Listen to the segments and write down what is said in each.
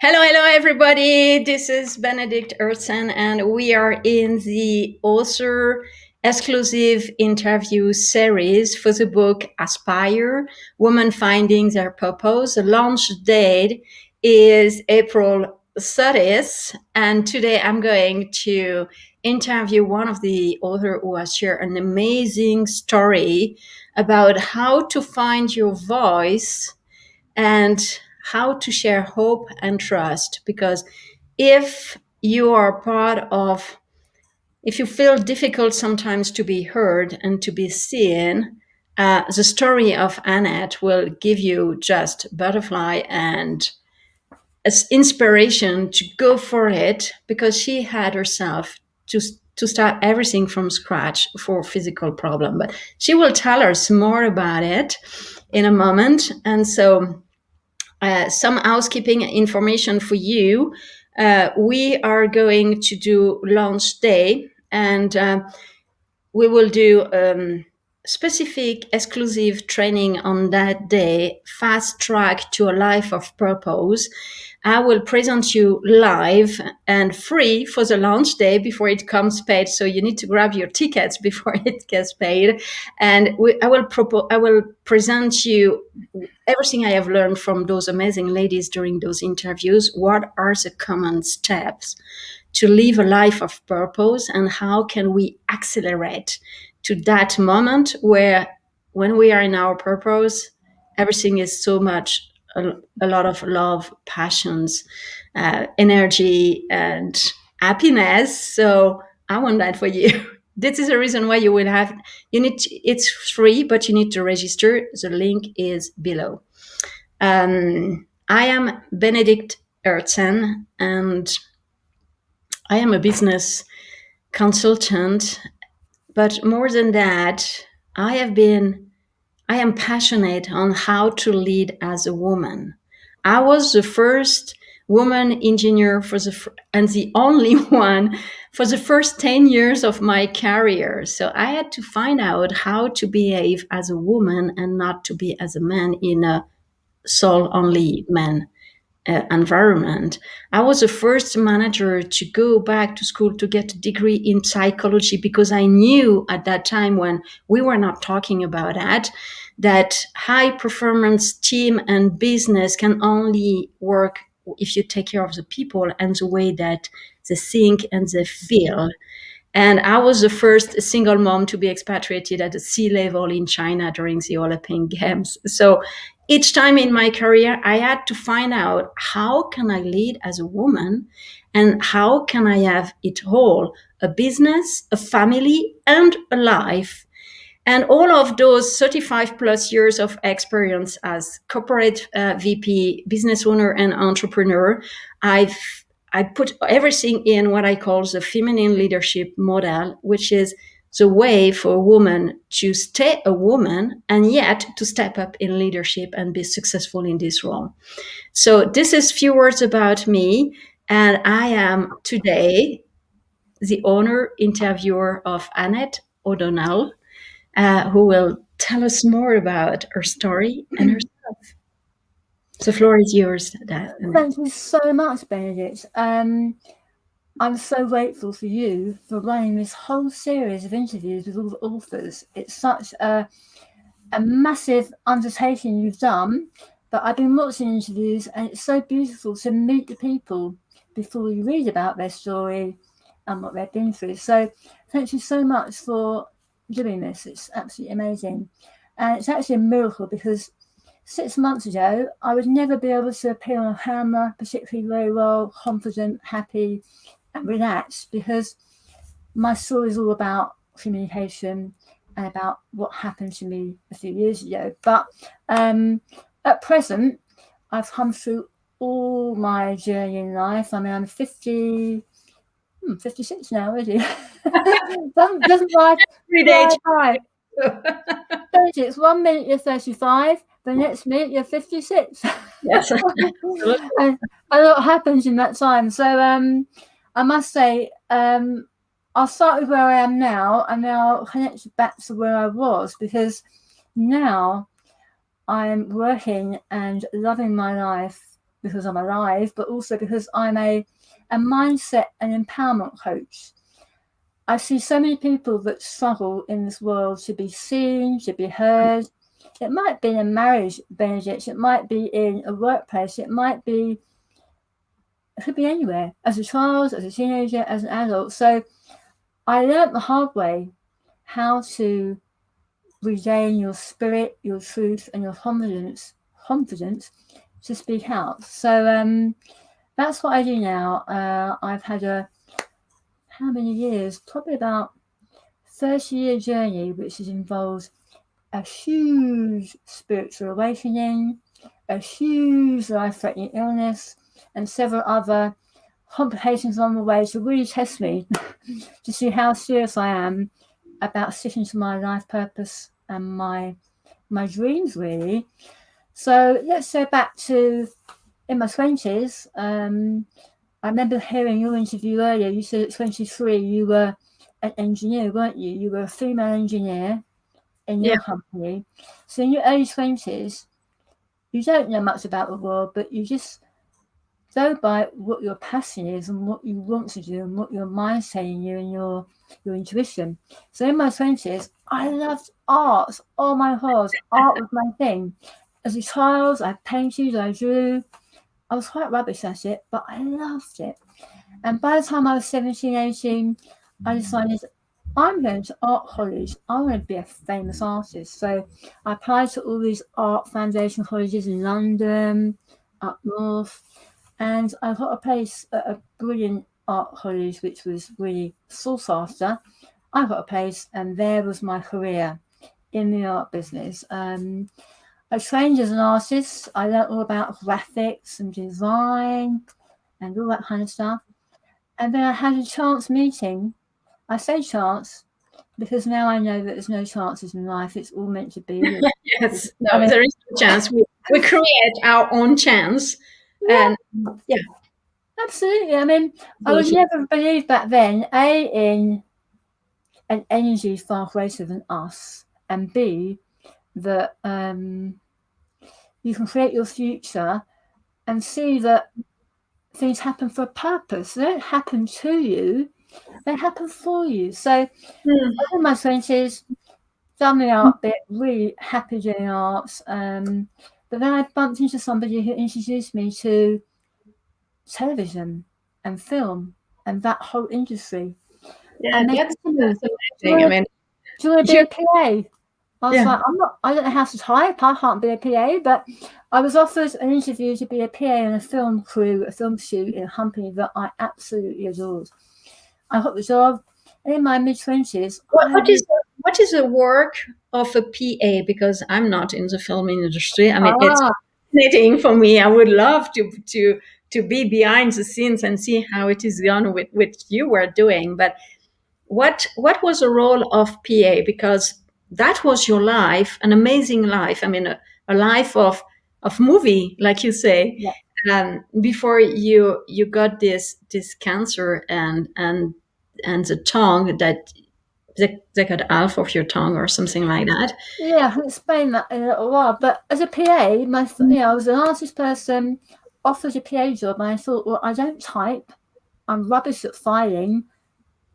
Hello, everybody. This is Benedict Ertzen, and we are in the author exclusive interview series for the book Aspire, Women Finding Their Purpose. The launch date is April 30th, and today I'm going to interview one of the authors who has shared an amazing story about how to find your voice and how to share hope and trust. Because if you are part of, if you feel difficult sometimes to be heard and to be seen, the story of Annette will give you just butterfly and as inspiration to go for it, because she had herself to start everything from scratch for physical problem. But she will tell us more about it in a moment. And so some housekeeping information for you. We are going to do launch day, and we will do specific exclusive training on that day, fast track to a life of purpose. I will present you live and free for the launch day before it comes paid. So you need to grab your tickets before it gets paid. And I will present you everything I have learned from those amazing ladies during those interviews. What are the common steps to live a life of purpose, and how can we accelerate to that moment where, when we are in our purpose, everything is so much a lot of love, passions, energy, and happiness. So I want that for you. This is the reason why it's free, but you need to register. The link is below. I am Benedict Ertzen, and I am a business consultant. But more than that, I am passionate on how to lead as a woman. I was the first woman engineer and the only one for the first 10 years of my career. So I had to find out how to behave as a woman and not to be as a man in a soul-only man environment. I was the first manager to go back to school to get a degree in psychology, because I knew at that time, when we were not talking about that high performance team and business can only work if you take care of the people and the way that they think and they feel. And I was the first single mom to be expatriated at the sea level in China during the Olympic Games. So each time in my career, I had to find out, how can I lead as a woman, and how can I have it all, a business, a family, and a life. And all of those 35 plus years of experience as corporate VP, business owner, and entrepreneur, I put everything in what I call the feminine leadership model, which is the way for a woman to stay a woman and yet to step up in leadership and be successful in this role. So this is few words about me. And I am today the owner interviewer of Annette O'Donnell, who will tell us more about her story and herself. The floor is yours. Thank you so much, Benedict. I'm so grateful for you for running this whole series of interviews with all the authors. It's such a massive undertaking you've done, but I've been watching interviews, and it's so beautiful to meet the people before you read about their story and what they've been through. So thank you so much for doing this. It's absolutely amazing. And it's actually a miracle, because 6 months ago, I would never be able to appear on camera particularly very well, confident, happy, and relaxed, because my story is all about communication and about what happened to me a few years ago. But at present, I've come through all my journey in life. I mean, I'm 56 now already. doesn't fly by. It's 1 minute you're 35, the next minute you're 56. Yes. And a lot happens in that time. So I must say, I'll start with where I am now, and then I'll connect back to where I was, because now I'm working and loving my life because I'm alive, but also because I'm a mindset and empowerment coach. I see so many people that struggle in this world to be seen, to be heard. It might be in a marriage, Benedict. It might be in a workplace. It could be anywhere, as a child, as a teenager, as an adult. So I learned the hard way how to regain your spirit, your truth, and your confidence to speak out. So that's what I do now. I've had how many years? Probably about 30-year journey, which has involved a huge spiritual awakening, a huge life-threatening illness, and several other complications on the way to really test me to see how serious I am about sticking to my life purpose and my dreams, really. So let's go back to in my 20s. I remember hearing your interview earlier. You said at 23 you were an engineer, weren't you? You were a female engineer in your company. So in your early 20s, you don't know much about the world, but you just go by what your passion is and what you want to do and what your mind's telling you and your intuition. So in my 20s, I loved art. Oh my God, art was my thing. As a child, I painted, I drew. I was quite rubbish at it, but I loved it. And by the time I was 17, 18, I decided I'm going to art college. I want to be a famous artist. So I applied to all these art foundation colleges in London, up north, and I got a place at a brilliant art college, which was really sought after. I got a place, and there was my career in the art business. I trained as an artist. I learned all about graphics and design and all that kind of stuff. And then I had a chance meeting. I say chance because now I know that there's no chances in life. It's all meant to be. Yes, no, there is no chance. We create our own chance. Yeah, And yeah, absolutely. I mean, I would never believe back then, A, in an energy far greater than us, and B, that you can create your future and see that things happen for a purpose. They don't happen to you, they happen for you. So I was in my 20s, done the art bit, really happy doing arts. But then I bumped into somebody who introduced me to television and film and that whole industry. yeah, And they that's said to me, amazing. I mean, do you want to be a PA? I was like, I don't know how to type, I can't be a PA, but I was offered an interview to be a PA in a film crew, a film shoot in a company that I absolutely adored. I got the job, and in my mid-20s, what is the work of a PA? Because I'm not in the film industry. I mean, it's fascinating for me. I would love to be behind the scenes and see how it is done with what you were doing. But what was the role of PA? Because that was your life, an amazing life. I mean, a life of movie, like you say. Yeah. Before you got this cancer and the tongue that they cut half of your tongue or something like that. Yeah, I can explain that in a little while. But as a PA, I was an artist person, offered a PA job, and I thought, well, I don't type. I'm rubbish at filing.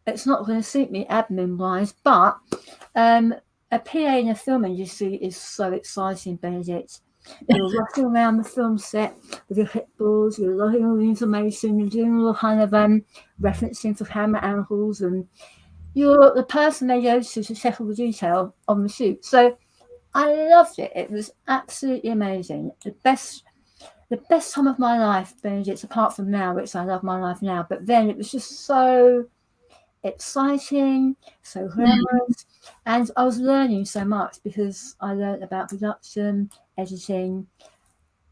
It's not going to suit me admin-wise. But a PA in a film industry is so exciting, Benedict. You're rushing around the film set with your clipboards, you're logging all the information, you're doing all the kind of referencing for camera angles, and you're the person they go to check all the detail on the shoot. So I loved it. It was absolutely amazing. The best time of my life, Benedict, apart from now, which I love my life now, but then it was just so exciting, so glamorous, and I was learning so much because I learned about production, editing,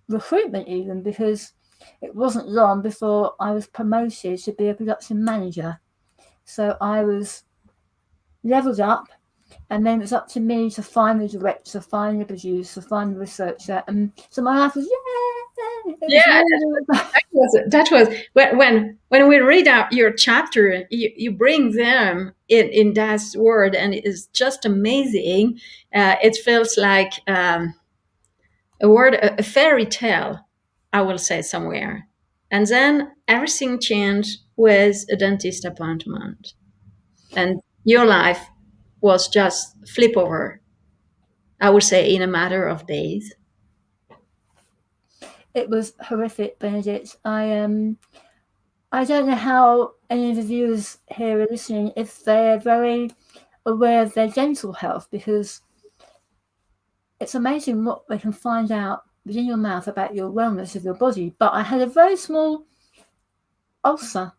recruitment even, because it wasn't long before I was promoted to be a production manager. So I was leveled up, and then it was up to me to find the director, find the producer, find the researcher, and so my life was that was when we read out your chapter, you bring them in that word, and it is just amazing. It feels like a word, a fairy tale. I will say somewhere. And then everything changed with a dentist appointment. And your life was just flip over, I would say, in a matter of days. It was horrific, Benedict. I don't know how any of the viewers here are listening if they're very aware of their dental health, because it's amazing what they can find out within your mouth about your wellness of your body. But I had a very small ulcer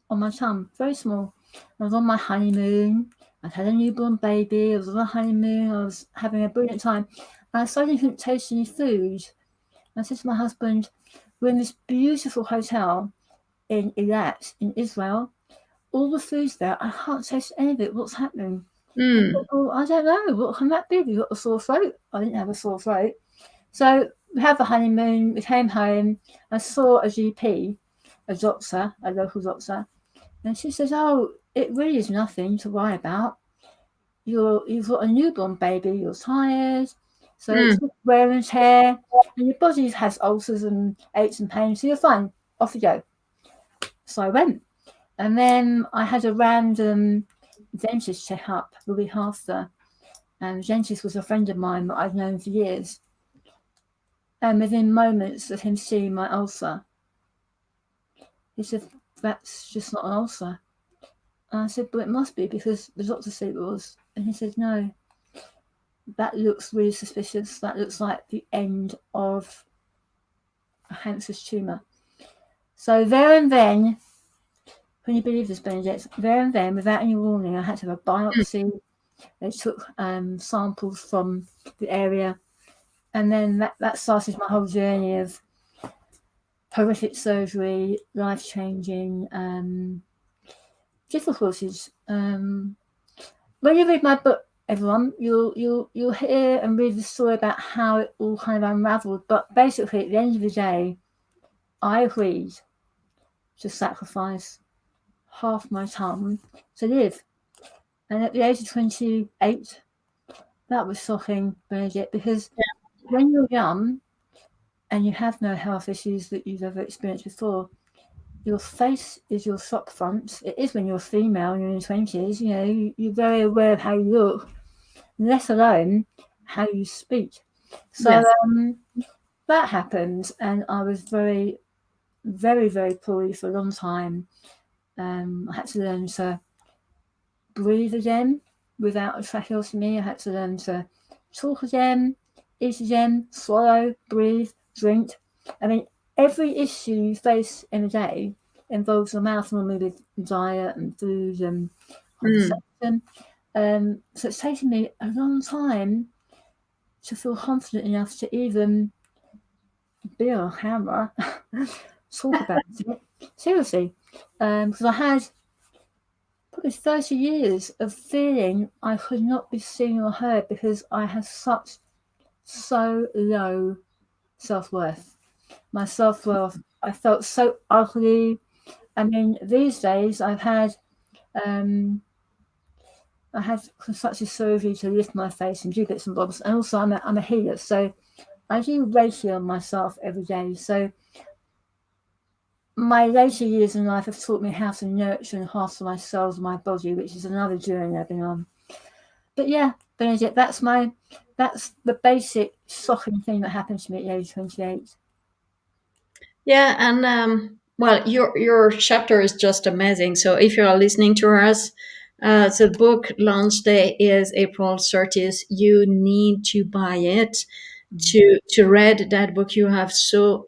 on my tongue, very small. I was on my honeymoon. I'd had a newborn baby. I was on a honeymoon. I was having a brilliant time. And I suddenly couldn't taste any food. And I said to my husband, we're in this beautiful hotel in Eilat, in Israel. All the food's there. I can't taste any of it. What's happening? Mm. Well, I don't know. What can that be? You got a sore throat? I didn't have a sore throat. So we had the honeymoon. We came home. I saw a GP, a doctor, a local doctor, and she says, "Oh, it really is nothing to worry about. You've got a newborn baby. You're tired, so it's Mm. wear and tear, and your body has ulcers and aches and pains. So you're fine. Off you go." So I went, and then I had a random dentist check up the week after. And the dentist was a friend of mine that I've known for years. And within moments of him seeing my ulcer, he said, "That's just not an ulcer." And I said, "But it must be, because the doctor said it was." And he said, "No, that looks really suspicious. That looks like the end of a cancerous tumour." So there and then, can you believe this, Benedict? There and then, without any warning, I had to have a biopsy. They took samples from the area. And then that started my whole journey of horrific surgery, life-changing difficulties. When you read my book, everyone, you'll hear and read the story about how it all kind of unravelled. But basically, at the end of the day, I agreed to sacrifice half my tongue to live. And at the age of 28, that was shocking, Benedict, because when you're young and you have no health issues that you've ever experienced before, your face is your shop front. It is when you're female and you're in your 20s. You know, you're very aware of how you look, let alone how you speak. So Yes. that happened, and I was very, very, very poorly for a long time. I had to learn to breathe again without a tracheotomy. I had to learn to talk again, eat again, swallow, breathe, drink. I mean, every issue you face in a day involves your mouth, normally with diet and food and conversation. So it's taken me a long time to feel confident enough to even be on camera, talk about it. Seriously, because I had probably 30 years of feeling I could not be seen or heard because I had so low self-worth. My self-worth, I felt so ugly. I mean, these days I had constructive surgery to lift my face and do bits and bobs, and also I'm a healer, so I do Reiki on myself every day. So my later years in life have taught me how to nurture and hearten my cells and my body, which is another journey I've been on. But yeah, Benedict, that's the basic shocking thing that happened to me at the age of 28. Yeah, and well, your chapter is just amazing. So if you are listening to us, the book launch day is April 30th. You need to buy it. To read that book, you have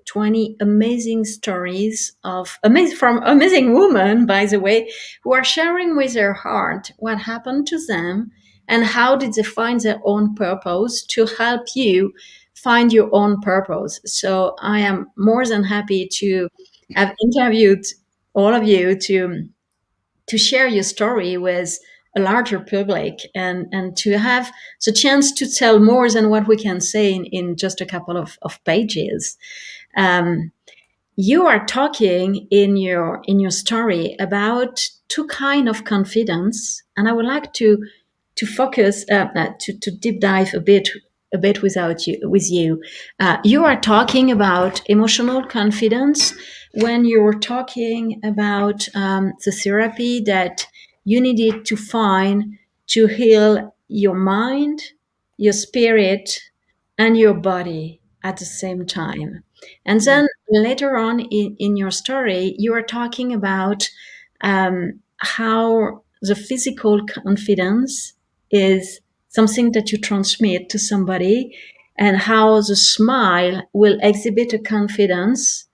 20 amazing stories of amazing women, by the way, who are sharing with their heart what happened to them and how did they find their own purpose to help you find your own purpose. So I am more than happy to have interviewed all of you to share your story with a larger public and to have the chance to tell more than what we can say in just a couple of pages. You are talking in your story about two kind of confidence, and I would like to focus to deep dive a bit a bit with you. You are talking about emotional confidence when you're talking about the therapy that you needed to find to heal your mind, your spirit, and your body at the same time. And then later on in your story, you are talking about how the physical confidence is something that you transmit to somebody, and how the smile will exhibit a confidence.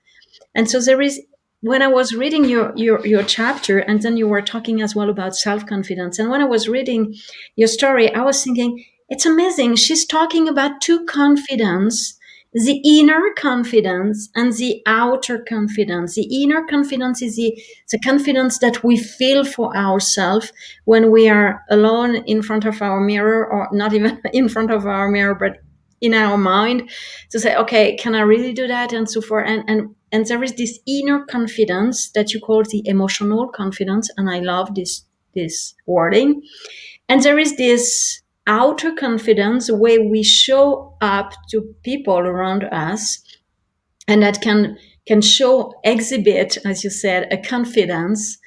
And so there is, when I was reading your chapter, and then you were talking as well about self-confidence, and when I was reading your story, I was thinking, it's amazing. She's talking about two confidence, the inner confidence and the outer confidence. The inner confidence is the confidence that we feel for ourselves when we are alone in front of our mirror, or not even in front of our mirror, but in our mind, to say, okay, can I really do that, and so forth. And there is this inner confidence that you call the emotional confidence, and I love this wording. And there is this outer confidence, the way we show up to people around us, and that can show, exhibit, as you said, a confidence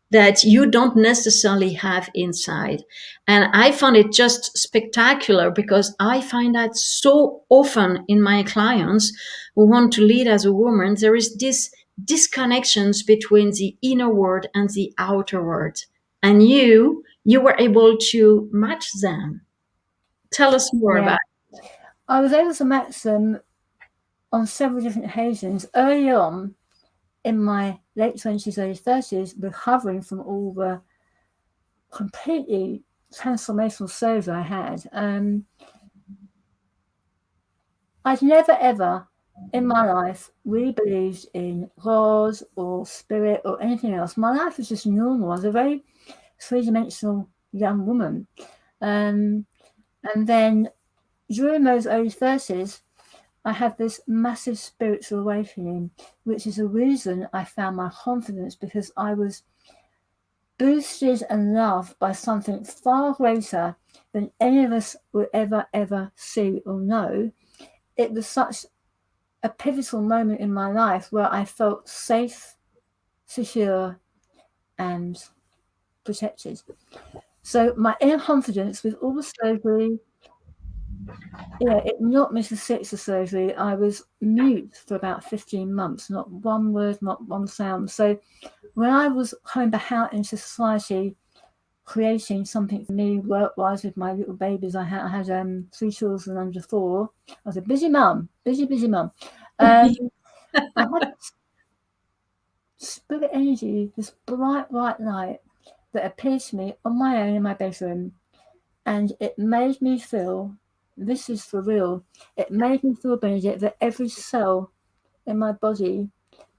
that you don't necessarily have inside. And I found it just spectacular, because I find that so often in my clients who want to lead as a woman, there is this disconnections between the inner world and the outer world. And you were able to match them. Tell us more Yeah. about I was able to match them on several different occasions. Early on, in my late 20s, early 30s, recovering from all the completely transformational surgery I had. I'd never ever in my life really believed in God or spirit or anything else. My life was just normal. I was a very three-dimensional young woman. And then during those early 30s, I had this massive spiritual awakening, which is a reason I found my confidence, because I was boosted and loved by something far greater than any of us would ever see or know. It was such a pivotal moment in my life where I felt safe, secure, and protected. So my inner confidence with all the surgery, it knocked me for six of surgery. I was mute for about 15 months, not one word, not one sound. So when I was coming back out into society, creating something for me work-wise with my little babies, I had 3 children under 4. I was a busy mum, busy mum. I had spirit energy, this bright light that appeared to me on my own in my bedroom, and it made me feel, this is for real, it made me feel, Benedict, that every cell in my body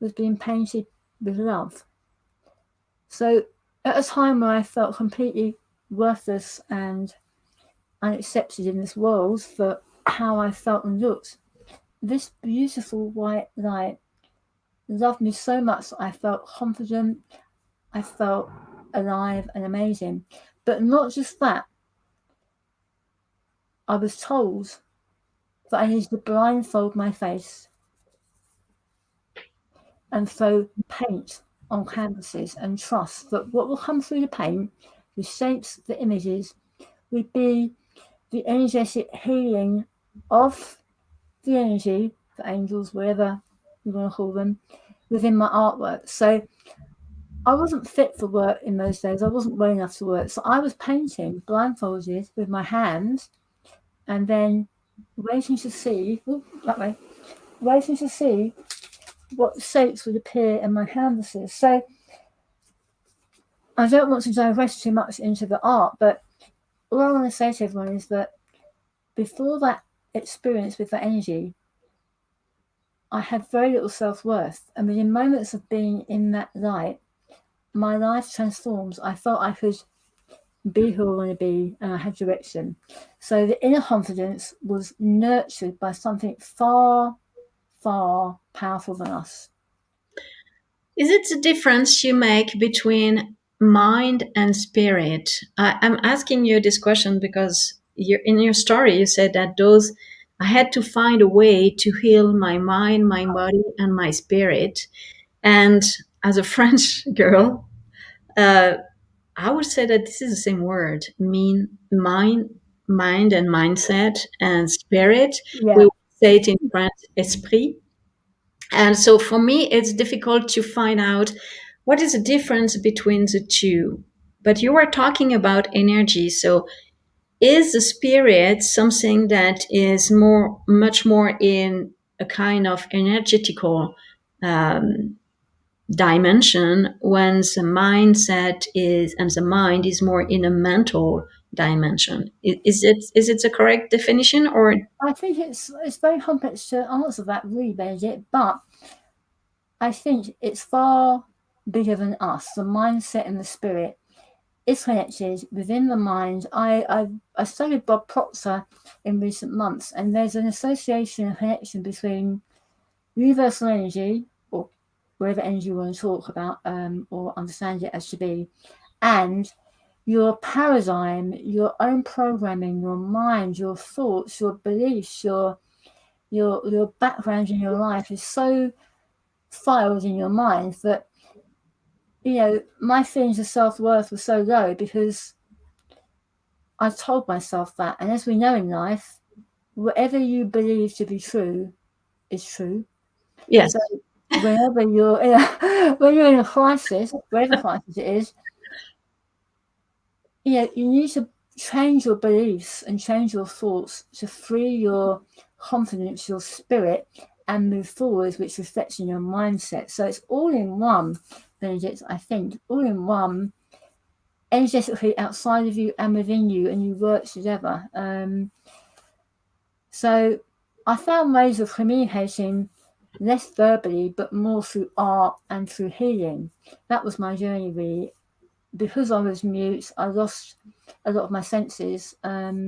was being painted with love. So at a time where I felt completely worthless and unaccepted in this world for how I felt and looked, this beautiful white light loved me so much that I felt confident, I felt alive and amazing. But not just that, I was told that I needed to blindfold my face and throw paint on canvases and trust that what will come through the paint, the shapes, the images, would be the energetic healing of the energy, the angels, whatever you want to call them, within my artwork. So I wasn't fit for work in those days. I wasn't well enough to work. So I was painting blindfolded with my hands, and then waiting to see, waiting to see what shapes would appear in my canvases. So I don't want to digress too much into the art, but all I want to say to everyone is that before that experience with that energy, I had very little self-worth. And within moments of being in that light, my life transforms. I felt I could be who I want to be, and I had direction. So the inner confidence was nurtured by something far, far powerful than us. Is it the difference you make between mind and spirit? I'm asking you this question because in your story you said that those I had to find a way to heal my mind, my body, and my spirit. And as a French girl, uh, I would say that this is the same word, mind and mindset and spirit. We Yeah, would say it in French, esprit. And so for me, it's difficult to find out what is the difference between the two. But you were talking about energy. So is the spirit something that is much more in a kind of energetical um, dimension, when the mindset is and the mind is more in a mental dimension? Is it the correct definition, or? I think it's very complex to answer that, really, Benedict, but I think it's far bigger than us. The mindset and the spirit is connected within the mind. I studied Bob Proctor in recent months, and there's an association and connection between universal energy, or whatever energy you want to talk about or understand it as to be, and your paradigm, your own programming, your mind, your thoughts, your beliefs, your background in your life is so filed in your mind that, my feelings of self-worth were so low because I told myself that. And as we know in life, whatever you believe to be true is true. Yes. So whenever when you're in a crisis, whatever crisis it is, you need to change your beliefs and change your thoughts to free your confidence, your spirit, and move forward, which reflects in your mindset. So it's all in one, Benedict, I think, all in one, energetically outside of you and within you, and you work together. So I found ways of communicating less verbally, but more through art and through healing. That was my journey, really. Because I was mute, I lost a lot of my senses. I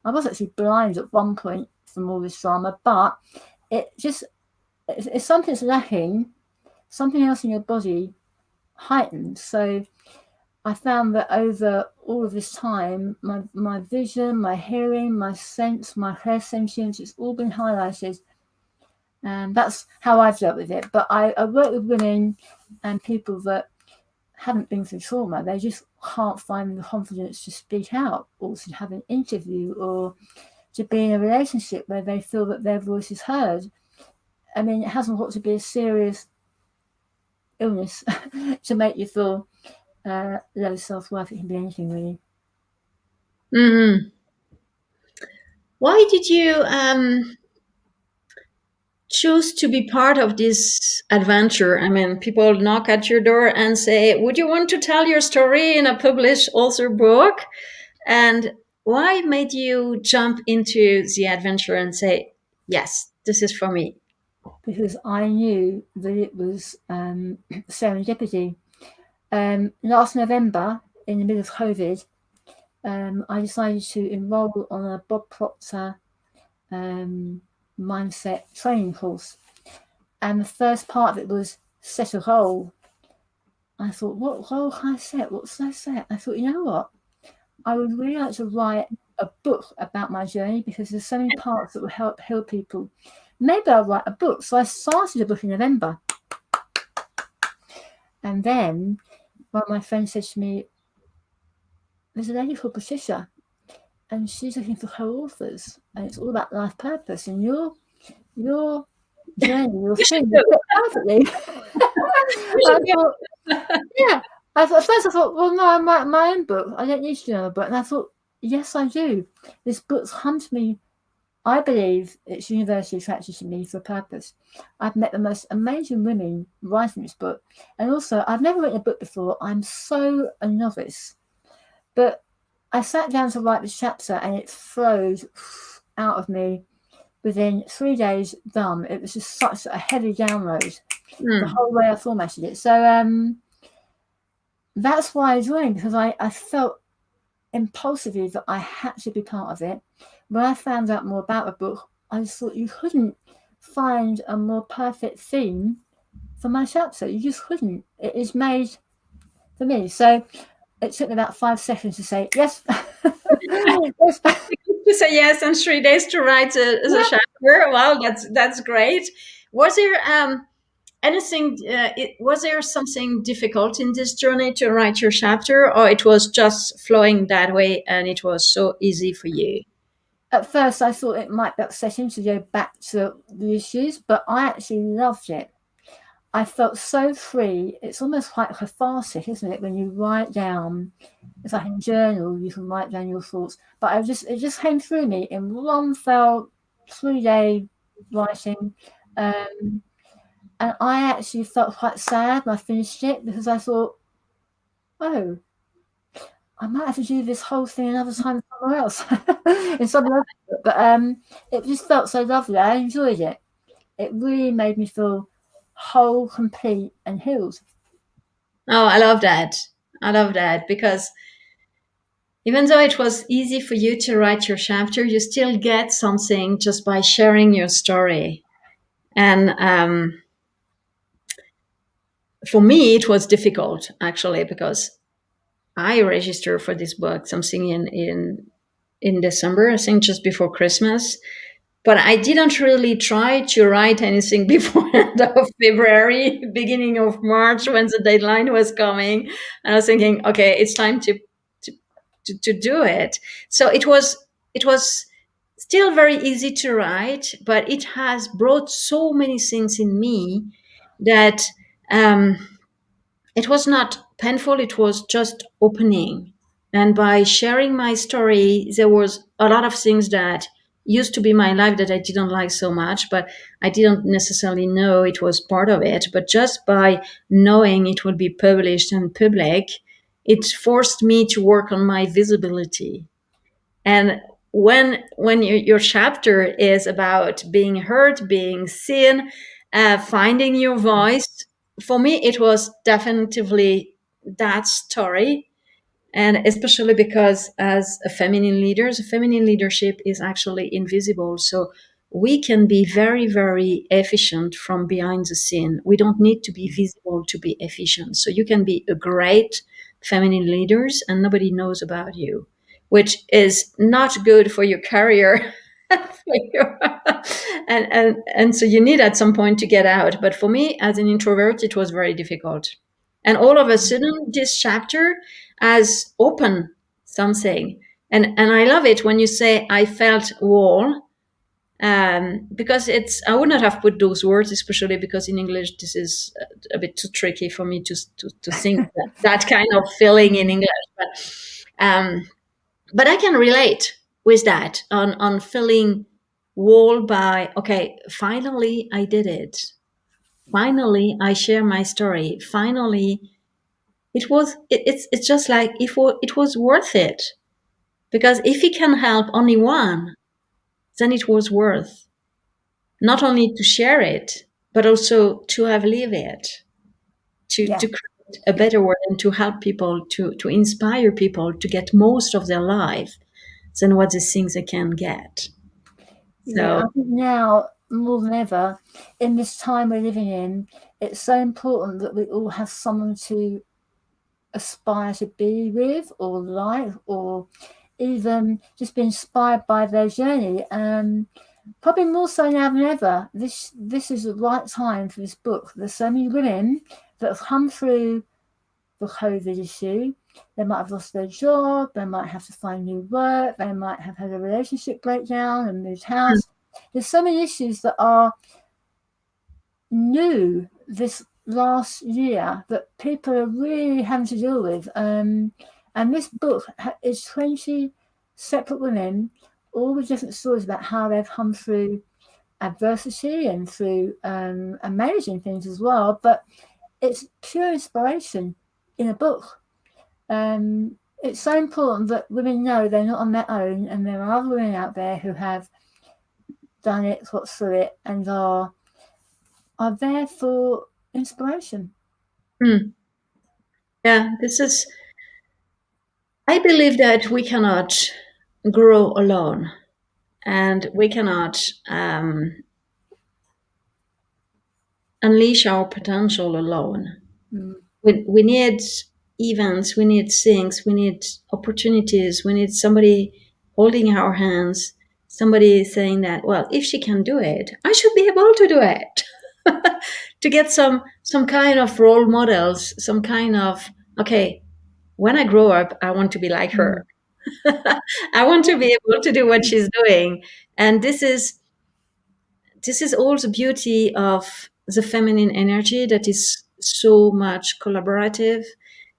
was actually blind at one point from all this drama, but if something's lacking, something else in your body heightens. So I found that over all of this time, my vision, my hearing, my sense, my hair sentience, it's all been highlighted. And that's how I've dealt with it. But I work with women and people that haven't been through trauma. They just can't find the confidence to speak out or to have an interview or to be in a relationship where they feel that their voice is heard. I mean, it hasn't got to be a serious illness to make you feel low self-worth. It can be anything, really. Mm-hmm. Why did you choose to be part of this adventure? I mean, people knock at your door and say, "Would you want to tell your story in a published author book?" And why made you jump into the adventure and say, "Yes, this is for me"? Because I knew that it was serendipity. Last November, in the middle of COVID, I decided to enroll on a Bob Proctor mindset training course. And the first part of it was set a goal. I thought, what goal can I set? What should I set? I thought, you know what? I would really like to write a book about my journey because there's so many parts that will help heal people. Maybe I'll write a book. So I started a book in November. And then one of my friends said to me, there's a lady called Patricia and she's looking for co-authors and it's all about life purpose, and your journey, your thing will fit perfectly. I thought, yeah. At first I thought, well, no, I'm writing my own book. I don't need to do another book. And I thought, yes, I do. This book's come to me. I believe it's universally attracted to me for a purpose. I've met the most amazing women writing this book. And also, I've never written a book before. I'm so a novice. But I sat down to write this chapter and it flowed out of me within 3 days, done. It was just such a heavy download, the whole way I formatted it. So that's why I joined, because I felt impulsively that I had to be part of it. When I found out more about the book, I just thought you couldn't find a more perfect theme for my chapter. You just couldn't. It is made for me. So it took me about 5 seconds to say, yes. Yes. to say yes and 3 days to write the chapter. Wow, that's great. Was there anything? Was there something difficult in this journey to write your chapter, or it was just flowing that way and it was so easy for you? At first, I thought it might be upsetting to go back to the issues, but I actually loved it. I felt so free. It's almost quite cathartic, isn't it? When you write down, it's like in journal, you can write down your thoughts. But it just came through me in one fell 3-day writing. And I actually felt quite sad when I finished it because I thought, oh, I might have to do this whole thing another time somewhere else in something else. But it just felt so lovely. I enjoyed it. It really made me feel whole, complete, and healed. Oh, I love that. I love that because even though it was easy for you to write your chapter, you still get something just by sharing your story. And for me, it was difficult actually because I registered for this book something in December, I think just before Christmas. But I didn't really try to write anything before end of February, beginning of March, when the deadline was coming. And I was thinking, okay, it's time to to do it. So it was still very easy to write, but it has brought so many things in me that um, it was not painful. It was just opening. And by sharing my story, there was a lot of things that used to be my life that I didn't like so much, but I didn't necessarily know it was part of it. But just by knowing it would be published and public, it forced me to work on my visibility. And when your chapter is about being heard, being seen, finding your voice, for me it was definitively that story. And especially because as a feminine leader, the feminine leadership is actually invisible. So we can be very, very efficient from behind the scene. We don't need to be visible to be efficient. So you can be a great feminine leaders and nobody knows about you, which is not good for your career. And so you need at some point to get out. But for me, as an introvert, it was very difficult. And all of a sudden, this chapter has opened something. And I love it when you say I felt wall, because it's I would not have put those words, especially because in English this is a bit too tricky for me to think that kind of feeling in English. But I can relate with that on feeling wall by okay, finally I did it. Finally I share my story. Finally it's just like if it was worth it, because if it can help only one, then it was worth not only to share it but also to have lived it, Yeah. to create a better world and to help people, to inspire people to get most of their life than what the things they can get. Yeah, So I think now more than ever, in this time we're living in, it's so important that we all have someone to aspire to be with or like, or even just be inspired by their journey. Probably more so now than ever. This is the right time for this book. There's so many women that have come through the COVID issue. They might have lost their job, they might have to find new work, they might have had a relationship breakdown and moved house. There's so many issues that are new this last year that people are really having to deal with. And this book is 20 separate women, all with different stories about how they've come through adversity and through amazing things as well. But it's pure inspiration in a book. It's so important that women know they're not on their own, and there are other women out there who have done it, got through it, and are there for inspiration. yeah, this is I believe that we cannot grow alone and we cannot unleash our potential alone. We need events, we need things, we need opportunities, we need somebody holding our hands, somebody saying that, well, if she can do it, I should be able to do it. To get some kind of role models, some kind of, okay, when I grow up, I want to be like Mm. her. I want to Yeah. be able to do what she's doing. And this is all the beauty of the feminine energy that is so much collaborative.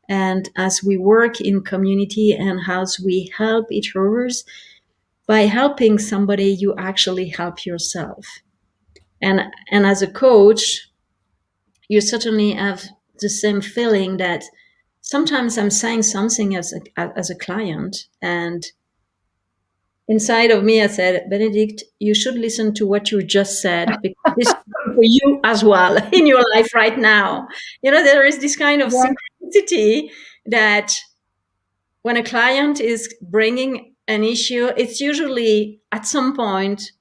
And as we work in community and as we help each others, by helping somebody, you actually help yourself. And as a coach, you certainly have the same feeling that sometimes I'm saying something as a client, and inside of me, I said, Benedict, you should listen to what you just said because this is for you as well in your life right now. There is this kind of Yeah. synchronicity that when a client is bringing an issue, it's usually at some point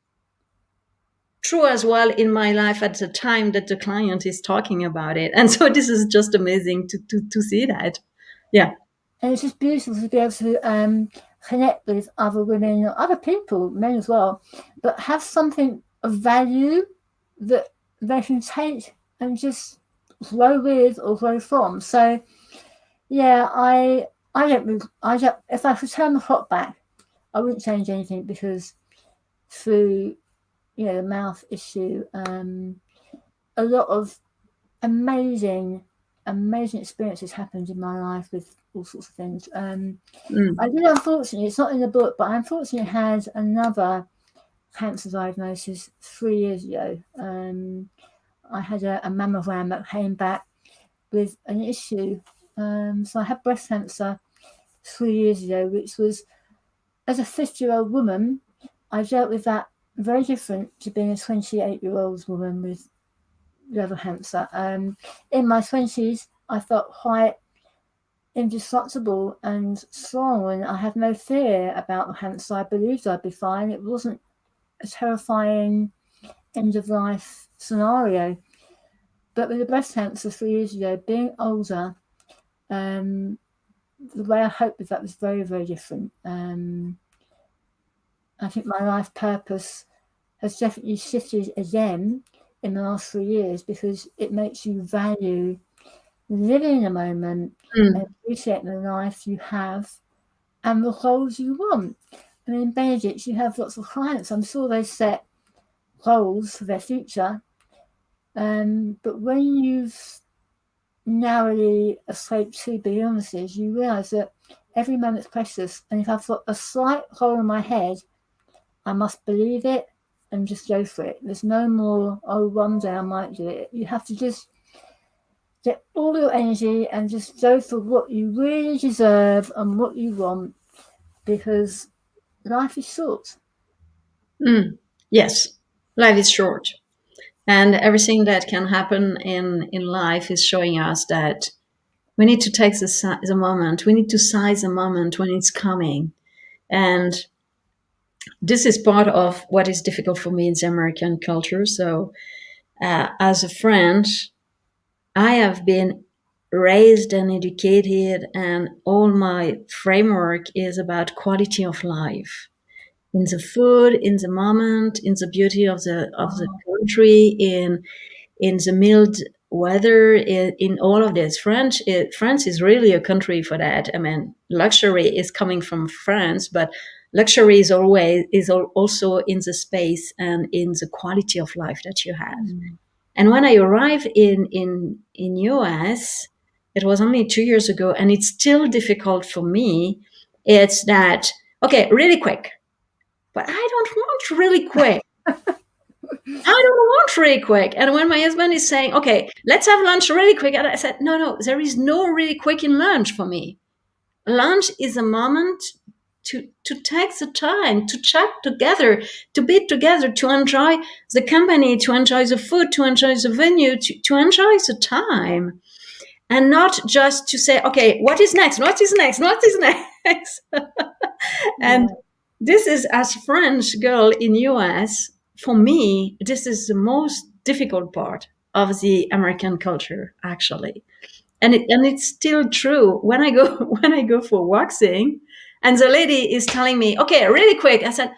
true as well in my life at the time that the client is talking about it. And so this is just amazing to see that. Yeah. And it's just beautiful to be able to connect with other women or other people, men as well, but have something of value that they can take and just grow with or grow from. So yeah, I don't if I could turn the clock back, I wouldn't change anything because through the mouth issue, a lot of amazing experiences happened in my life with all sorts of things. I did, unfortunately, it's not in the book, but I unfortunately had another cancer diagnosis 3 years ago. I had a mammogram that came back with an issue. So I had breast cancer 3 years ago, which was, as a 50-year-old woman, I dealt with that very different to being a 28-year-old woman with liver cancer. In my 20s, I felt quite indestructible and strong, and I had no fear about the cancer. I believed I'd be fine. It wasn't a terrifying end of life scenario. But with the breast cancer 3 years ago, being older, the way I coped with that was very, very different. I think my life purpose has definitely shifted again in the last 3 years because it makes you value living in a moment and appreciating the life you have and the goals you want. I mean, Benedict, you have lots of clients. I'm sure they set goals for their future. But when you've narrowly escaped 2 big illnesses, you realise that every moment's precious. And if I've got a slight hole in my head, I must believe it and just go for it. There's no more, oh, one day I might do it. You have to just get all your energy and just go for what you really deserve and what you want, because life is short. Yes, life is short. And everything that can happen in life is showing us that we need to take the moment. We need to size the moment when it's coming. And this is part of what is difficult for me in the American culture. So, as a French, I have been raised and educated, and all my framework is about quality of life in the food, in the moment, in the beauty of the country, in the mild weather, in all of this. France is really a country for that. I mean, luxury is coming from France, but luxury also in the space and in the quality of life that you have. And when I arrived in US, it was only 2 years ago, and it's still difficult for me. It's that, okay, really quick, but I don't want really quick. I don't want really quick. And when my husband is saying, okay, let's have lunch really quick, and I said, no, there is no really quick in lunch for me. Lunch is a moment to take the time, to chat together, to be together, to enjoy the company, to enjoy the food, to enjoy the venue, to enjoy the time. And not just to say, okay, what is next? What is next? What is next? And this is, as French girl in US, for me, this is the most difficult part of the American culture, actually. And it's still true when I go when I go for waxing. And the lady is telling me, okay, really quick. I said,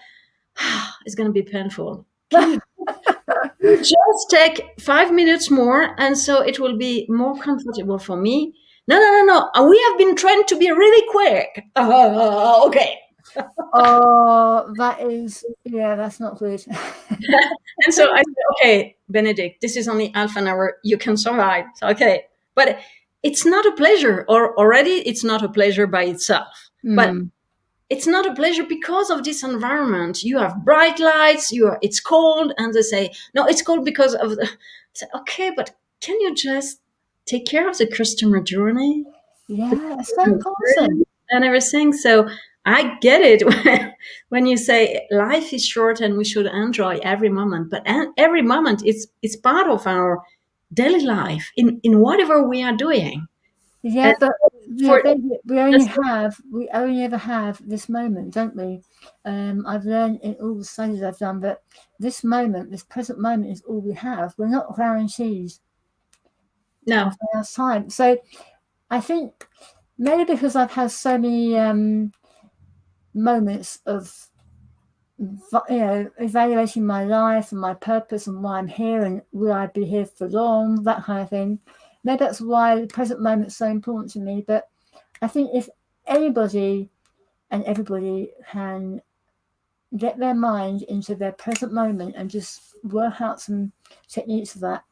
it's going to be painful. Can you just take 5 minutes more, and so it will be more comfortable for me? No, no, no, no. We have been trained to be really quick. Okay. Oh, that is, yeah, that's not good. And so I said, okay, Benedict, this is only half an hour. You can survive. So, okay. But it's not a pleasure, or already it's not a pleasure by itself. But Mm. it's not a pleasure because of this environment. You have bright lights, it's cold, and they say, no, it's cold because of the. I say, okay, but can you just take care of the customer journey? Yeah, it's so important. And everything. So I get it when you say life is short and we should enjoy every moment. But every moment is part of our daily life in whatever we are doing. Yeah, And but yeah, for baby, we only ever have this moment, don't we? I've learned in all the studies I've done that this moment, this present moment, is all we have. We're not guaranteed no, of our time. So I think maybe because I've had so many moments of evaluating my life and my purpose and why I'm here and will I be here for long, that kind of thing. Maybe that's why the present moment is so important to me. But I think if anybody and everybody can get their mind into their present moment and just work out some techniques for that,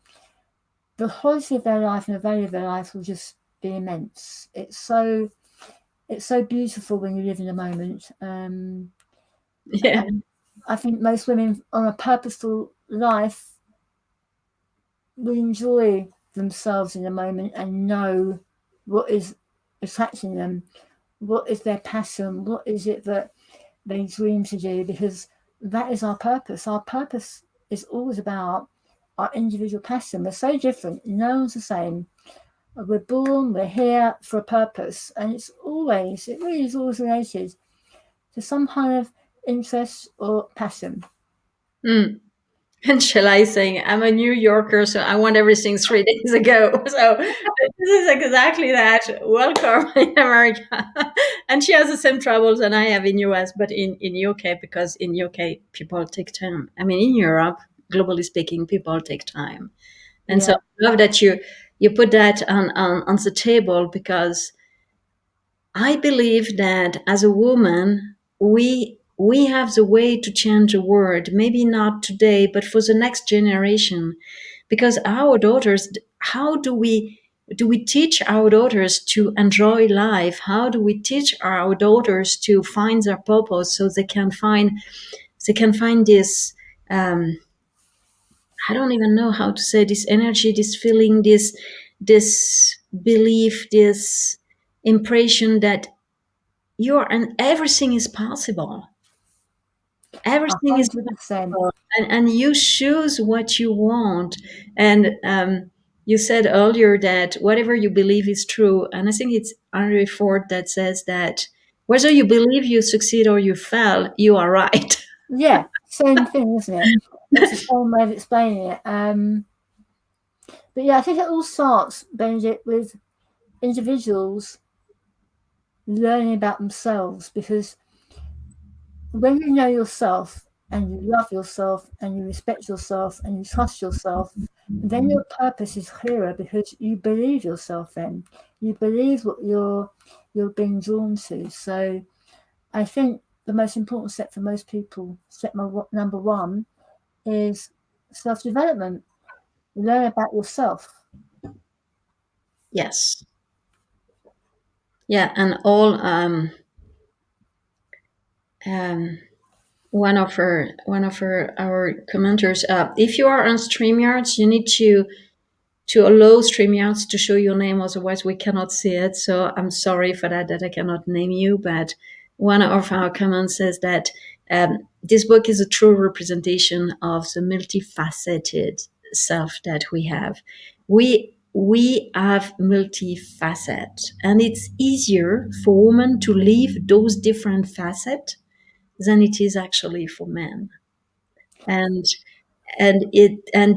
the quality of their life and the value of their life will just be immense. It's so beautiful when you live in the moment. yeah, And I think most women on a purposeful life will enjoy themselves in the moment and know what is attracting them, what is their passion, what is it that they dream to do, because that is our purpose. Our purpose is always about our individual passion. We're so different, no one's the same. We're born, we're here for a purpose, and it really is always related to some kind of interest or passion. Mm. And shall I say, I'm a New Yorker, so I want everything 3 days ago. So this is exactly that. Welcome in America. And she has the same troubles that I have in US, but in UK, because in UK people take time. I mean, in Europe, globally speaking, people take time. And so Yeah, I love that you put that on the table, because I believe that as a woman, we have the way to change the world. Maybe not today, but for the next generation, because our daughters. How do we teach our daughters to enjoy life? How do we teach our daughters to find their purpose so they can find this? Um, I don't even know how to say, this energy, this feeling, this belief, this impression that and everything is possible. Everything is 100%. possible, and you choose what you want. And you said earlier that whatever you believe is true, and I think it's Henry Ford that says that whether you believe you succeed or you fail, you are right. Yeah, same thing, isn't it? It's the same way of explaining it. But yeah, I think it all starts, Benedict, with individuals learning about themselves, because when you know yourself and you love yourself and you respect yourself and you trust yourself, then your purpose is clearer because you believe yourself. Then you believe what you're being drawn to. So I think the most important step for most people, number one, is self-development. Learn about yourself. Yes. Yeah, and all um, one of our commenters. If you are on StreamYards, you need to allow StreamYards to show your name, otherwise we cannot see it. So I'm sorry for that I cannot name you. But one of our comments says that this book is a true representation of the multifaceted self that we have. We have multifacet, and it's easier for women to live those different facets than it is actually for men. And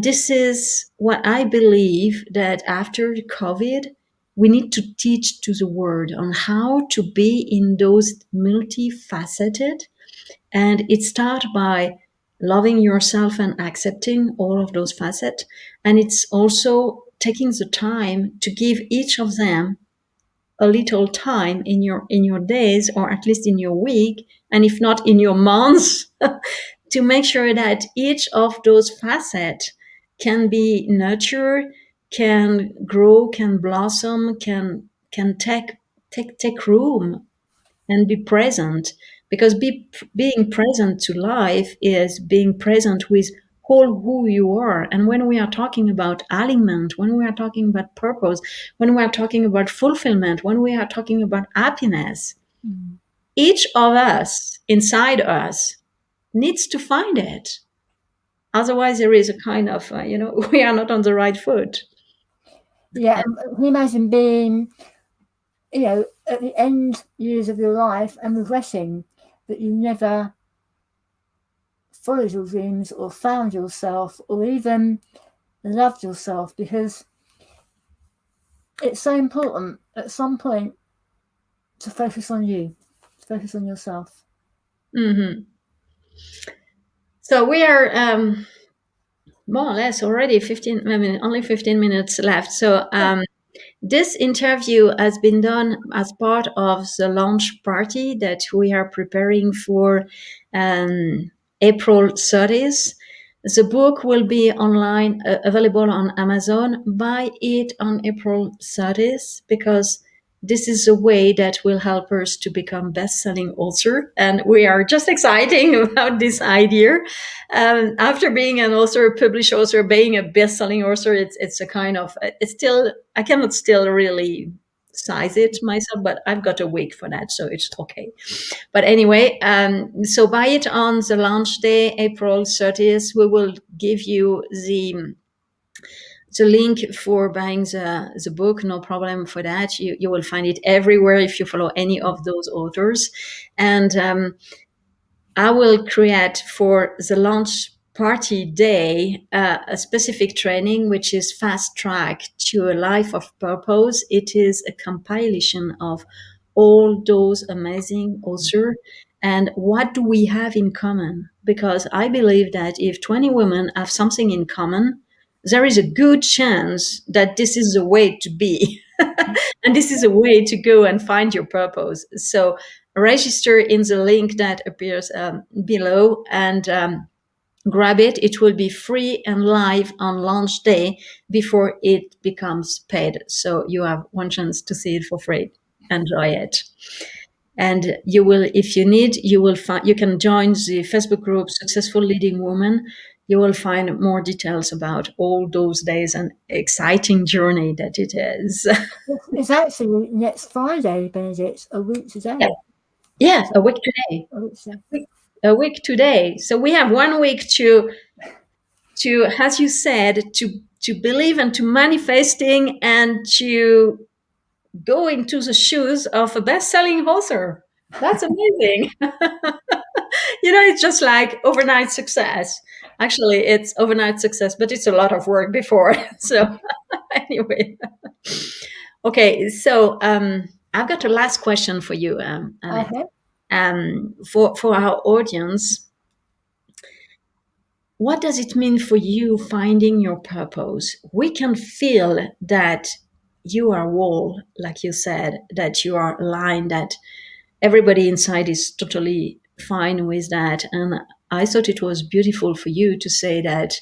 this is what I believe, that after COVID, we need to teach to the world on how to be in those multifaceted. And it starts by loving yourself and accepting all of those facets. And it's also taking the time to give each of them a little time in your days, or at least in your week, and if not in your months, to make sure that each of those facets can be nurtured, can grow, can blossom, can take room and be present. Because being present to life is being present with all who you are. And when we are talking about alignment, when we are talking about purpose, when we are talking about fulfillment, when we are talking about happiness, Mm. each of us inside us needs to find it. Otherwise, there is a kind of, we are not on the right foot. Yeah, and can you imagine being, at the end years of your life and regretting that you never followed your dreams or found yourself or even loved yourself? Because it's so important at some point to focus on you, to focus on yourself. Mm-hmm. So we are more or less already 15, I mean, only 15 minutes left. So this interview has been done as part of the launch party that we are preparing for April 30th. The book will be online, available on Amazon. Buy it on April 30th, because this is a way that will help us to become best-selling author. And we are just exciting about this idea. After being an author, a published author, being a best-selling author, it's a kind of, it's still, I cannot still really size it myself, but I've got a week for that, so it's okay. But anyway, so buy it on the launch day, April 30th. We will give you the link for buying the book. No problem for that. You will find it everywhere if you follow any of those authors. And I will create for the launch party day a specific training, which is fast track to a life of purpose. It is a compilation of all those amazing authors. And what do we have in common? Because I believe that if 20 women have something in common, there is a good chance that this is the way to be. And this is a way to go and find your purpose. So register in the link that appears below, and grab it. It will be free and live on launch day before it becomes paid. So you have one chance to see it for free. Enjoy it. And you will, if you need, you will find, you can join the Facebook group Successful Leading Woman. You will find more details about all those days and exciting journey that it is. It's actually next Friday, Benedict, a week today. Yeah, a week today. A week today. A week today. So we have 1 week to, as you said, to believe and to manifesting and to go into the shoes of a best-selling author. That's amazing. It's just like overnight success. Actually, it's overnight success, but it's a lot of work before. So anyway. Okay, so I've got a last question for you, Annette. For our audience, what does it mean for you finding your purpose? We can feel that you are whole, like you said, that you are aligned, that everybody inside is totally fine with that. And I thought it was beautiful for you to say that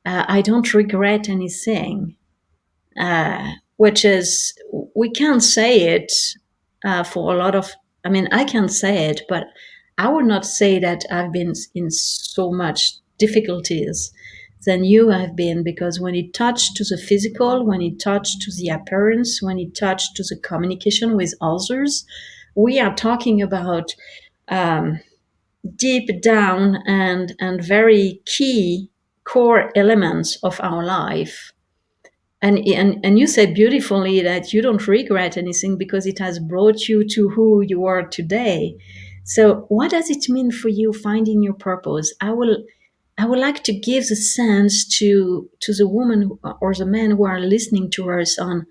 I don't regret anything, which is, we can't say it for a lot of, I mean, I can say it, but I would not say that I've been in so much difficulties than you have been, because when it touched to the physical, when it touched to the appearance, when it touched to the communication with others, we are talking about deep down and very key core elements of our life. And you said beautifully that you don't regret anything because it has brought you to who you are today. So what does it mean for you finding your purpose? I would like to give the sense to the woman or the man who are listening to us on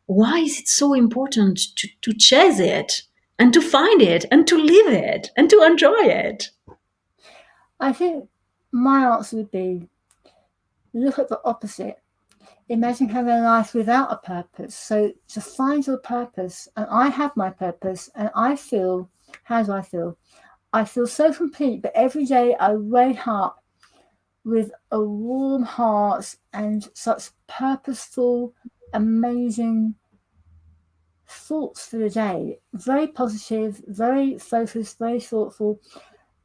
why is it so important to chase it and to find it and to live it and to enjoy it? I think my answer would be look at the opposite. Imagine having a life without a purpose. So to find your purpose, and I have my purpose, and I feel, how do I feel? I feel so complete, but every day I wake up with a warm heart and such purposeful, amazing thoughts for the day. Very positive, very focused, very thoughtful.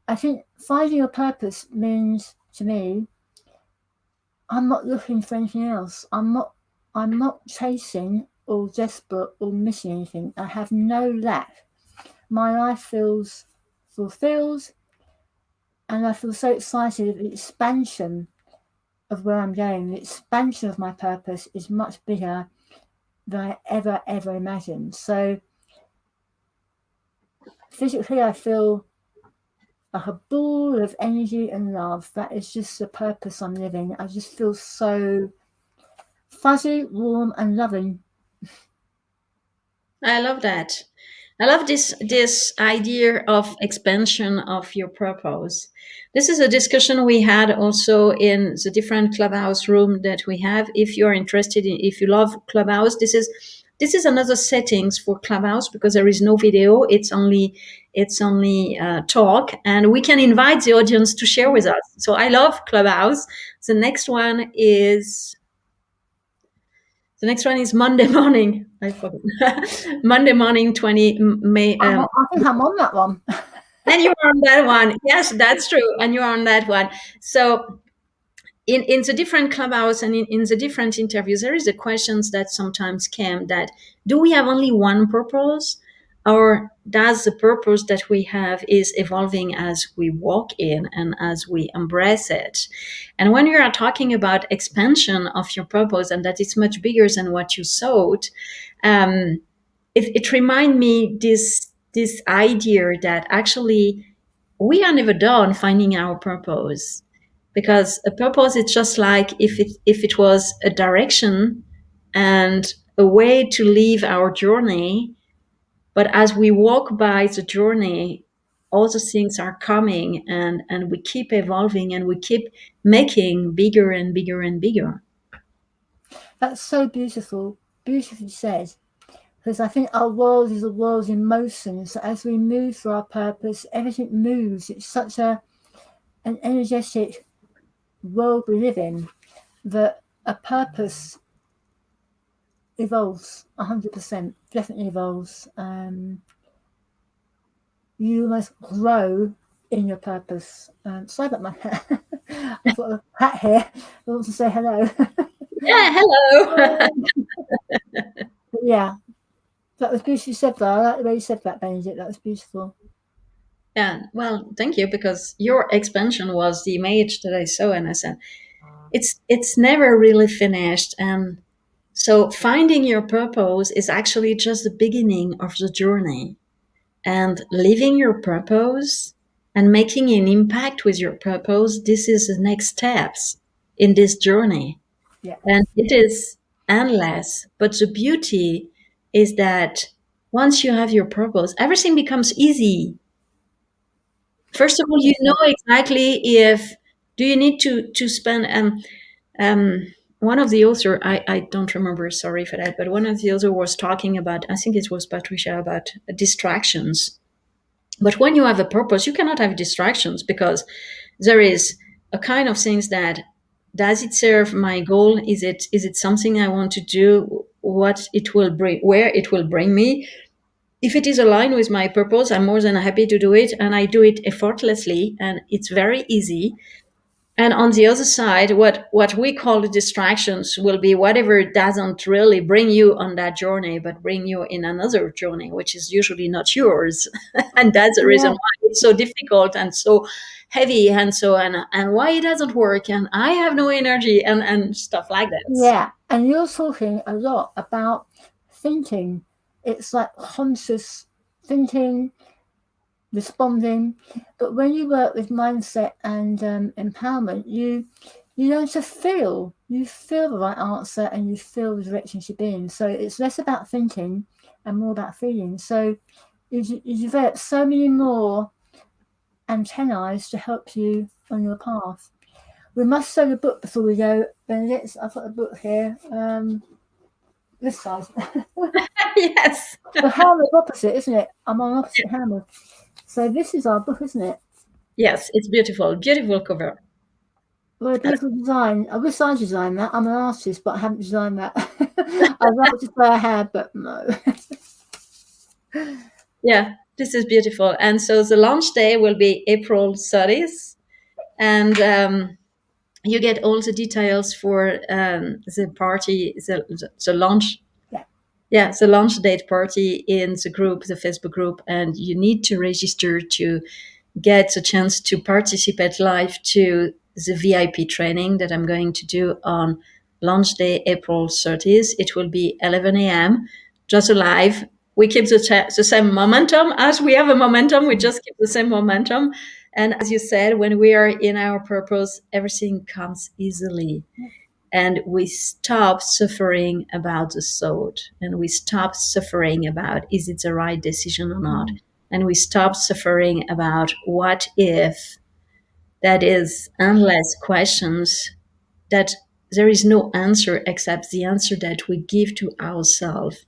I think finding a purpose means to me, I'm not looking for anything else. I'm not chasing or desperate or missing anything. I have no lack. My life feels fulfilled, and I feel so excited at the expansion of where I'm going. The expansion of my purpose is much bigger than I ever imagined. So physically I feel like a ball of energy and love. That is just the purpose I'm living. I just feel so fuzzy, warm, and loving. I love that. I love this idea of expansion of your purpose. This is a discussion we had also in the different clubhouse room that we have. If you are interested in, if you love clubhouse, this is another settings for clubhouse because there is no video. It's only talk, and we can invite the audience to share with us. So I love clubhouse. The next one is the next one is Monday morning. I forgot. Monday morning, 20 May. I think I'm on that one. And you are on that one. Yes, that's true. And you are on that one. So in the different clubhouse and in the different interviews, there is the questions that sometimes came that do we have only one purpose? Or does the purpose that we have is evolving as we walk in and as we embrace it? And when you are talking about expansion of your purpose and that it's much bigger than what you thought, um, it reminds me this idea that actually we are never done finding our purpose, because a purpose is just like if it was a direction and a way to live our journey, but as we walk by the journey, all the things are coming, and we keep evolving and we keep making bigger and bigger and bigger. That's so beautiful, beautifully said. Because I think our world is a world in motion. So as we move for our purpose, everything moves. It's such an energetic world we live in that a purpose evolves 100%, definitely evolves. You must grow in your purpose. Sorry about my hair. I've got a hat here. I want to say hello. Yeah, hello. But yeah, that was beautifully said, though. I like the way you said that, Benedict. That was beautiful. Yeah, well, thank you, because your expansion was the image that I saw, and I said, it's never really finished. And so finding your purpose is actually just the beginning of the journey. And living your purpose and making an impact with your purpose, this is the next steps in this journey. Yeah. And it is endless. But the beauty is that once you have your purpose, everything becomes easy. First of all, you know exactly if do you need to spend um one of the author, I don't remember, sorry for that, but one of the author was talking about, I think it was Patricia, about distractions. But when you have a purpose, you cannot have distractions, because there is a kind of things that, does it serve my goal? Is it something I want to do? What it will bring, where it will bring me? If it is aligned with my purpose, I'm more than happy to do it, and I do it effortlessly, and it's very easy. And on the other side, what we call the distractions will be whatever doesn't really bring you on that journey, but bring you in another journey, which is usually not yours. And that's the reason Yeah. why it's so difficult and so heavy, and so and why it doesn't work, and I have no energy, and stuff like that. Yeah. And you're talking a lot about thinking. It's like conscious thinking, responding. But when you work with mindset and empowerment, you learn to feel. You feel the right answer and you feel the direction you should be in. So it's less about thinking and more about feeling. So you develop so many more antennae to help you on your path. We must show the book before we go, Benedict. I've got a book here. This size. Yes. The hammer's opposite, isn't it? I'm on opposite hammer. So this is our book, isn't it? Yes, it's beautiful. Beautiful cover. Well, a beautiful design. I wish I designed that. I'm an artist, but I haven't designed that. I'd like to say I had, but no. Yeah, this is beautiful. And so the launch day will be April 30th. And you get all the details for the party, the launch. Yeah. Yeah, the launch date party in the group, the Facebook group. And you need to register to get a chance to participate live to the VIP training that I'm going to do on launch day, April 30th. It will be 11 a.m., just live. We keep the same momentum as we have a momentum. We just keep the same momentum. And as you said, when we are in our purpose, everything comes easily. And we stop suffering about the thought, and we stop suffering about is it the right decision or not, and we stop suffering about what if. That is endless questions that there is no answer except the answer that we give to ourselves.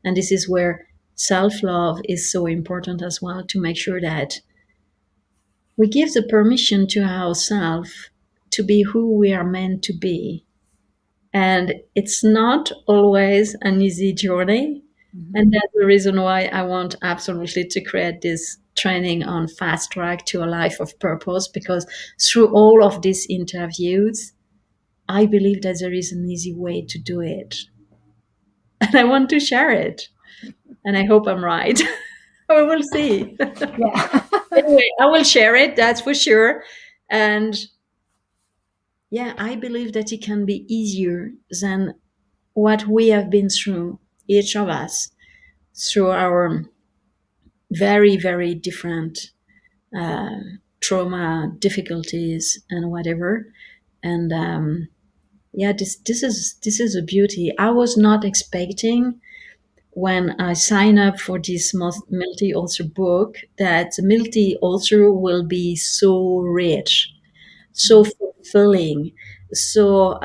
And this is where self-love is so important as well, to make sure that we give the permission to ourselves to be who we are meant to be. And it's not always an easy journey. And that's the reason why I want absolutely to create this training on fast track to a life of purpose, because through all of these interviews, I believe that there is an easy way to do it. And I want to share it. And I hope I'm right. We will see. Yeah. Anyway, I will share it, that's for sure. And yeah, I believe that it can be easier than what we have been through, each of us, through our very, very different trauma, difficulties, and whatever. And yeah, this is a beauty. I was not expecting when I sign up for this multi-author book that the multi-author will be so rich, so fulfilling. So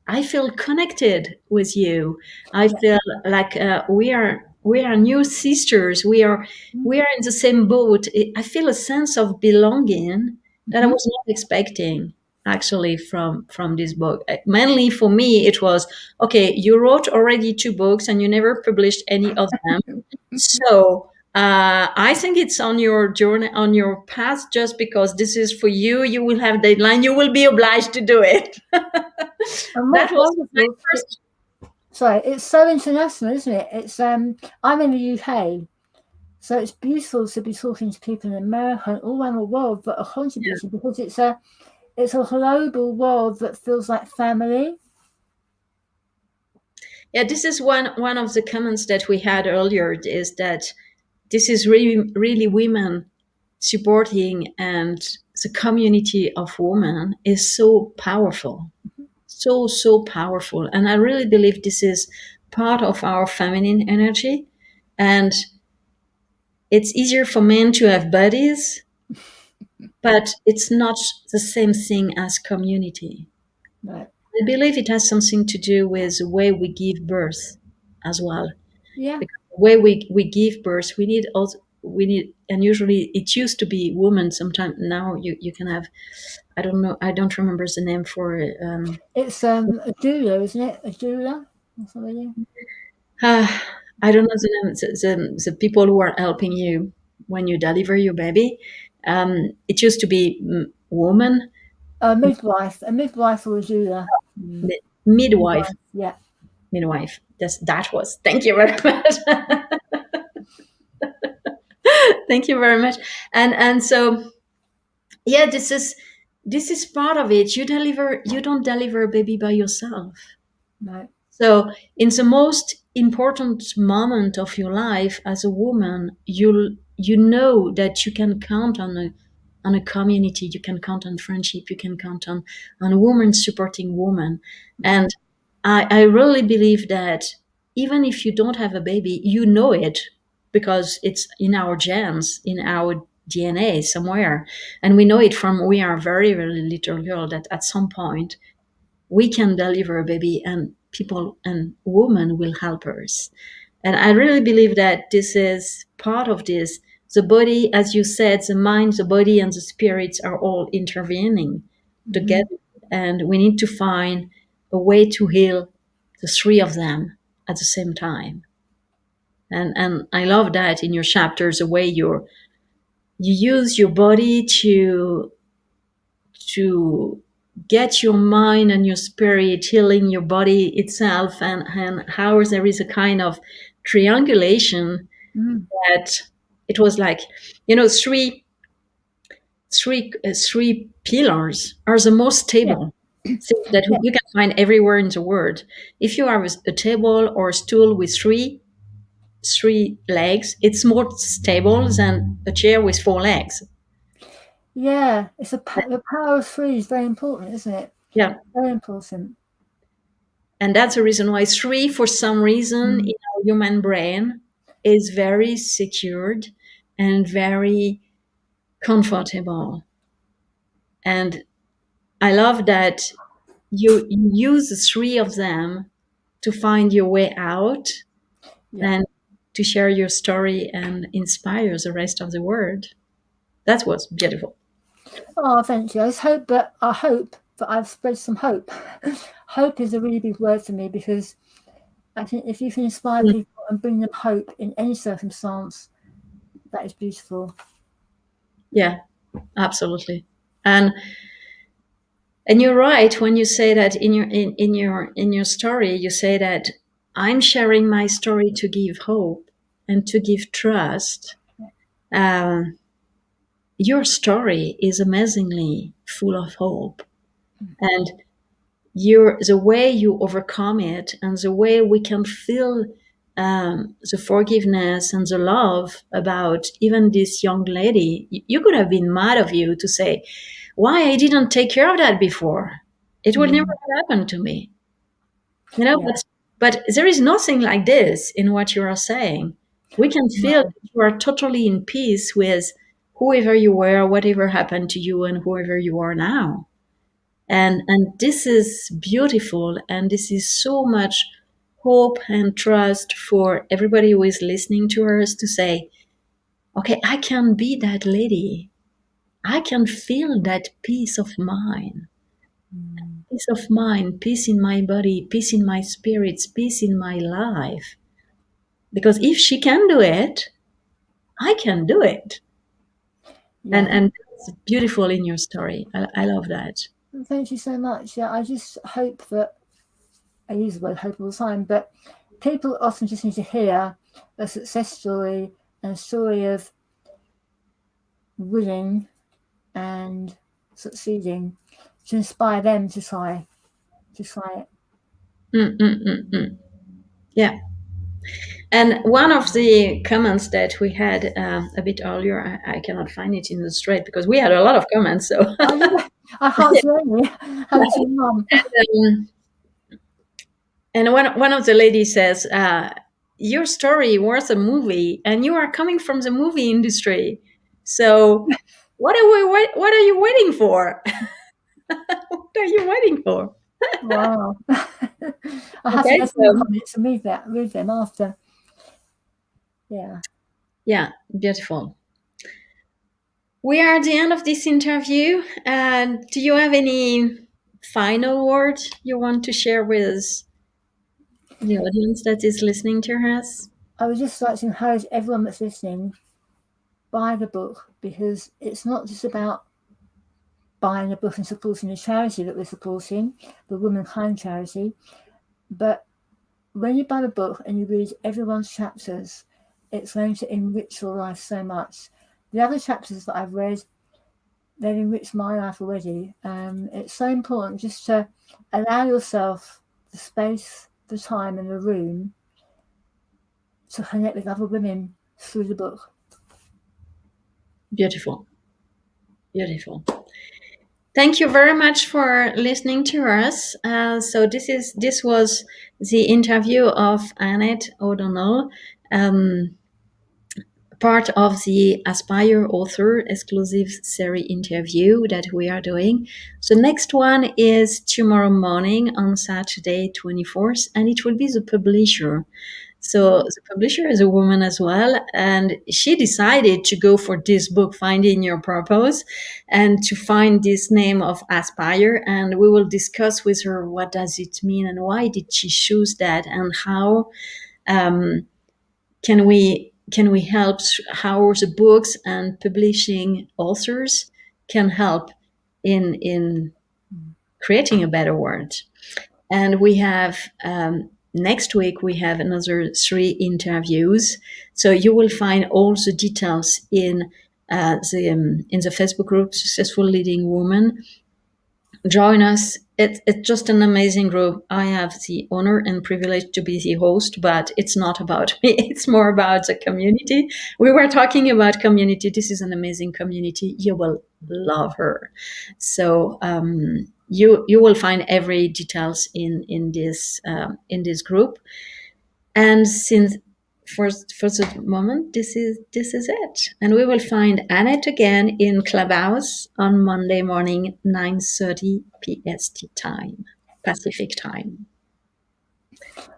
I feel connected with you. I feel like we are new sisters. We are in the same boat. I feel a sense of belonging that I was not expecting actually from this book. Mainly for me, it was okay. You wrote already 2 books and you never published any of them, so I think it's on your journey, on your path, just because this is for you. You will have deadline. You will be obliged to do it. And That what's was my wonderful, first. sorry, it's so international, isn't it? It's I'm in the UK, so it's beautiful to be talking to people in America and all around the world that are contributing, because it's a global world that feels like family. Yeah, this is one of the comments that we had earlier, is that this is really women supporting, and the community of women is so powerful, so powerful. And I really believe this is part of our feminine energy. And it's easier for men to have buddies, but it's not the same thing as community. Right. I believe it has something to do with the way we give birth as well. Yeah. Because the way we give birth, we need, and usually it used to be women. Sometimes now you can have, I don't know, I don't remember the name for it. It's a doula, isn't it? A doula or something. I don't know the name. The people who are helping you when you deliver your baby. It used to be woman, A midwife or a doula. midwife, Yeah. midwife. That was. Thank you very much. Thank you very much. And so yeah, this is part of it. You don't deliver a baby by yourself. Right. So in the most important moment of your life as a woman, you know that you can count on on a community, you can count on friendship, you can count on women supporting women. And I really believe that even if you don't have a baby, you know it because it's in our genes, in our DNA somewhere. And we know it from we are very, very little girl that at some point we can deliver a baby and people and women will help us. And I really believe that this is part of this. The body, as you said, the mind, the body, and the spirits are all intervening Mm-hmm. together. And we need to find a way to heal the three of them at the same time. And I love that in your chapters, the way you use your body to get your mind and your spirit healing your body itself, and how there is a kind of triangulation Mm. that it was like, you know, three pillars are the most Yeah, stable things that yeah, you can find everywhere in the world. If you have a table or a stool with three legs, it's more stable than a chair with four legs. yeah. It's the power of three is very important, isn't it? Yeah. Very important. And that's the reason why three, for some reason, Mm. in our human brain, is very secured and very comfortable. And I love that you use the three of them to find your way out Yeah. and to share your story and inspire the rest of the world. That was beautiful. Oh, thank you. I hope that I've spread some hope. Hope is a really big word for me because I think if you can inspire Mm. people and bring them hope in any circumstance, that is beautiful. Yeah, absolutely. And you're right when you say that in your story, you say that I'm sharing my story to give hope and to give trust. Um, your story is amazingly full of hope, and the way you overcome it, and the way we can feel the forgiveness and the love about even this young lady. You could have been mad of you to say, "Why I didn't take care of that before? It would never Mm. have happened to me." You know, Yeah. but there is nothing like this in what you are saying. We can feel No. that you are totally in peace with whoever you were, whatever happened to you, and whoever you are now. And this is beautiful, and this is so much hope and trust for everybody who is listening to us to say, okay, I can be that lady. I can feel that peace of mind. Mm. Peace of mind, peace in my body, peace in my spirits, peace in my life. Because if she can do it, I can do it. And Yeah. and it's beautiful in your story. I love that. Thank you so much. Yeah, I just hope that I use the word hope all the time, but people often just need to hear a success story and a story of winning and succeeding to inspire them to try it. Mm, mm, mm, mm. Yeah. And one of the comments that we had a bit earlier, I cannot find it in the thread because we had a lot of comments. So, Oh yeah, I can't see any. Haven't seen mum. um, and one of the ladies says, "Your story was a movie, and you are coming from the movie industry. So, what are you waiting for? What are you waiting for?" Wow. I have to Okay, go through the so comments and read them after. Yeah. yeah, beautiful. We are at the end of this interview. And do you have any final words you want to share with the audience that is listening to us? I would just like to encourage everyone that's listening, buy the book because it's not just about buying a book and supporting the charity that we're supporting, the Womankind charity, but when you buy the book and you read everyone's chapters, it's going to enrich your life so much. The other chapters that I've read, they've enriched my life already. It's so important just to allow yourself the space, the time, and the room to connect with other women through the book. Beautiful. Beautiful. Thank you very much for listening to us. So this was the interview of Annette O'Donnell, part of the Aspire Author exclusive series interview that we are doing. So next one is tomorrow morning on Saturday 24th, and it will be the publisher. So the publisher is a woman as well, and she decided to go for this book, Finding Your Purpose, and to find this name of Aspire. And we will discuss with her what does it mean and why did she choose that, and how can we help, how the books and publishing authors can help in creating a better world. And we have next week we have another 3 interviews. So you will find all the details in the Facebook group Successful Leading Women. Join us. It's just an amazing group. I have the honor and privilege to be the host, but it's not about me. It's more about the community. We were talking about community. This is an amazing community. You will love her. So you will find every details in this group. And since for the moment, this is it. And we will find Annette again in Clubhouse on Monday morning, 9:30 PST time, Pacific time.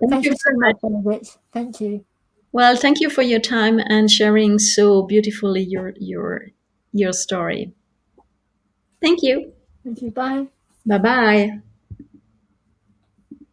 Thank you so much, Benedict. Thank you. Well, thank you for your time and sharing so beautifully your story. Thank you. Thank you. Bye. Bye-bye.